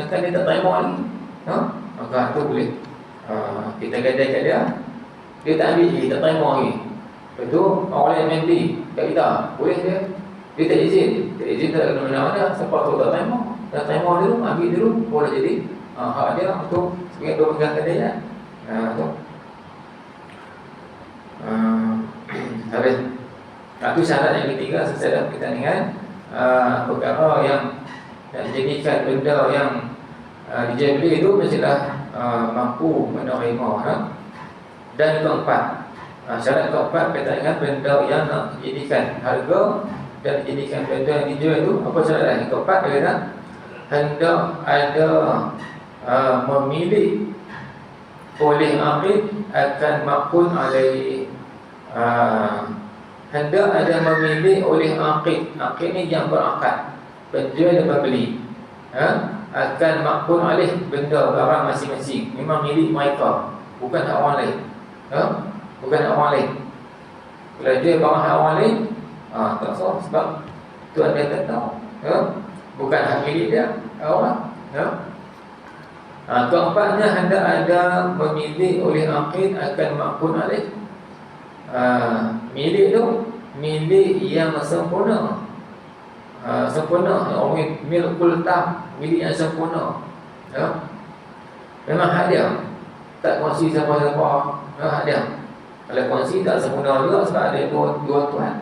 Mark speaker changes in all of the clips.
Speaker 1: sedangkan dia tak terima ni, maka tu boleh kita gadai kat dia, dia tak ambil lagi, tak terima lagi. Lepas tu orang lain main beli kat kita, boleh dia tak izin, tak ada mana-mana. Siapa tu tak terima dulu, ambil dulu, boleh jadi hak dia untuk sebagai dua pegang kedai lah. Tu habis. Itu syarat yang ketiga sesuai kita dengan perkara yang jadikan benda yang dijual beli itu mestilah mampu menerima. Dan keempat, syarat keempat berkaitan dengan benda yang nak dijadikan harga dan dijadikan benda yang dijual itu. Apa syarat yang keempat? Dia kata hendak ada memilih oleh aqid akan makun alaihi. Hendak ada memilih oleh aqid. Aqid ni yang berakad, penjual dan pembeli, akan makun alih benda barang masing-masing. Memang milik mereka, bukan hak orang lain. Bukan hak orang lain. Kalau jual barang hak orang lain, tak sah, sebab tuan dia tak tahu, bukan hak milik dia orang. Keempatnya, hendak ada memilih oleh aqid akan makun alih. Milik tu milik yang sempurna. Sempurna, milkul tam, milik yang sempurna. Memang hak dia, tak kongsi siapa-siapa, hak dia. Kalau kongsi tak sempurna juga sebab ada dua tuan.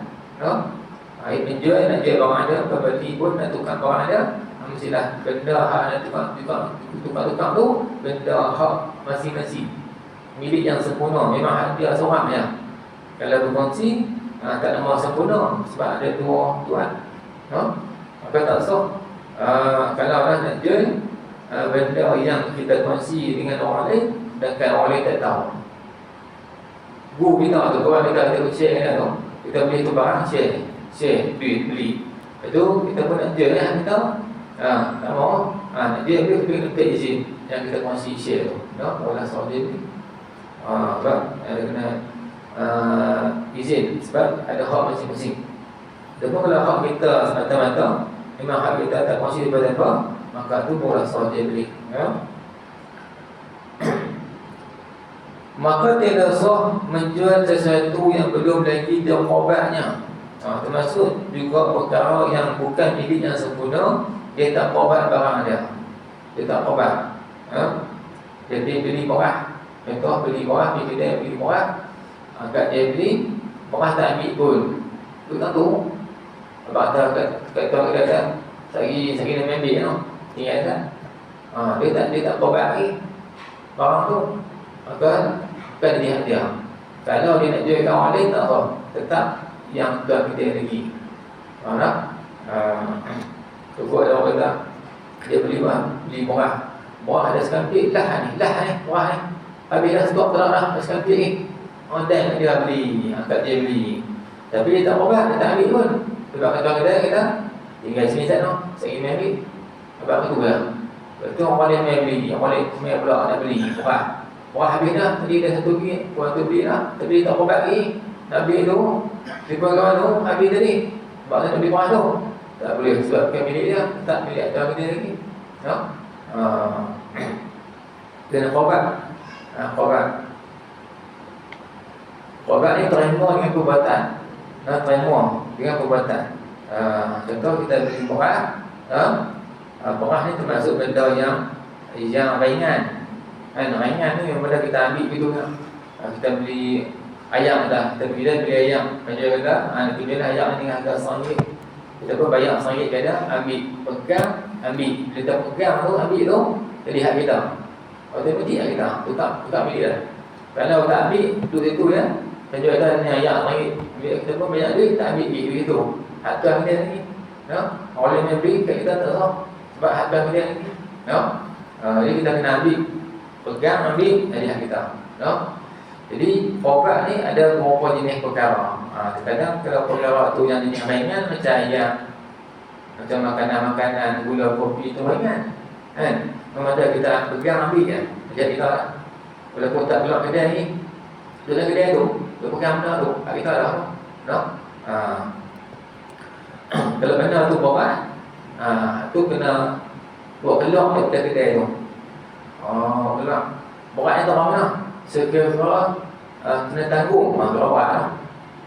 Speaker 1: Penjual nak jual barang ada, pembeli pun nak tukar barang ada. Mestilah benda hak nak tukar-tukar tu benda hak masing-masing, milik yang sempurna. Memang hak dia seorang je. Kalau berkongsi, tak nama sempurna sebab ada dua tuan. Maka tak sah. Kalau orang nak jual benda yang kita kongsi dengan orang lain, sedangkan orang lain tak tahu. Guru kita tu, kawan kita share dengan tu, kita beli tu barang, share, duit, beli. Itu kita pun nak jual lah kita. Tak mahu, nak jual beli, kita minta izin yang kita kongsi share tu. Orang sah dia ni. Sebab ada kena izin, sebab ada hak masing-masing. Tapi kalau hak kita semata-mata, memang hak kita tak kongsi daripada apa, maka tu boleh sah dia beli. Maka tidak sah menjual sesuatu yang belum lagi terqobatnya. Termasuk juga perkara yang bukan milik yang sempurna, dia tak qobat barang dia. Dia tak qobat. Jadi beli beras, contoh beli beras, beli kedai beli beras, kat dia beli, beras tak ambil pun. Tu tak tahu. Abang dah kat tuan kedai sagi nak ambil no. Ingat tak? Dia tak qobat lagi barang tu. Maka bukan dia hak dia. Kalau dia nak jual kat orang lain, tak apa, tetap yang tuan kedai lagi. Faham tak? Cukup ada orang kata dia beli beras ada sekampik lah ni, beras ni habis dah stok terang dah sekampik ni. Dan dia beli, angkat dia beli. Tapi dia tak berat, dia tak ambil pun. Sebab kata kedai kita tinggal sini tak no, saya ingin ambil. Sebab itu kan. Lepas tu orang lain main beli, orang lain main pula nak beli beras. Beras habis dah, tadi dah RM1, orang tu beli dah. Tapi dia tak berat lagi. Nak beli tu, di kawan tu habis tadi. Sebab saya nak beli beras tu. Tak boleh, sebab bukan milik dia, tak milik tuan kedai lagi. Kena qobat. Qobat ni terima dengan perbuatan. Terima dengan perbuatan. Contoh kita beli beras, beras ni termasuk benda yang ringan. Ringan ni yang benda kita ambil gitu kan. Kita beli ayam dah, kita beli ayam. Macam kata, kita beli ayam ni dengan harga RM1. Kita pun bayar RM1 ke dia, ambil, pegang, ambil. Bila kita pegang tu, ambil tu, jadi hak kita. Kalau dia mesti hak kita, tukar milik dah. Kalau tak ambil, tu itu ya. Penjual kita ni ayam RM1. Kita pun banyak duit, tak ambil duit itu. Hak tuan dia lagi. Orang yang beli kat kita tak sah. Sebab hak tuan dia lagi. Jadi kita kena ambil, pegang, ambil, jadi hak kita. Jadi qobat ni ada beberapa jenis perkara. Kadang kalau perkara tu yang jenis ringan macam ayam, macam makanan-makanan, gula, kopi tu ringan. Memang ada kita pegang ambil je. Jadi kita lah. Walaupun tak belak kedai ni, dalam kedai tu, dia pegang benda tu, hak kita dah. Kalau benda tu qobat, tu kena buat keluar daripada kedai tu. Keluar. Beratnya tahu mana? Sekira kena tanggung, berawat lah.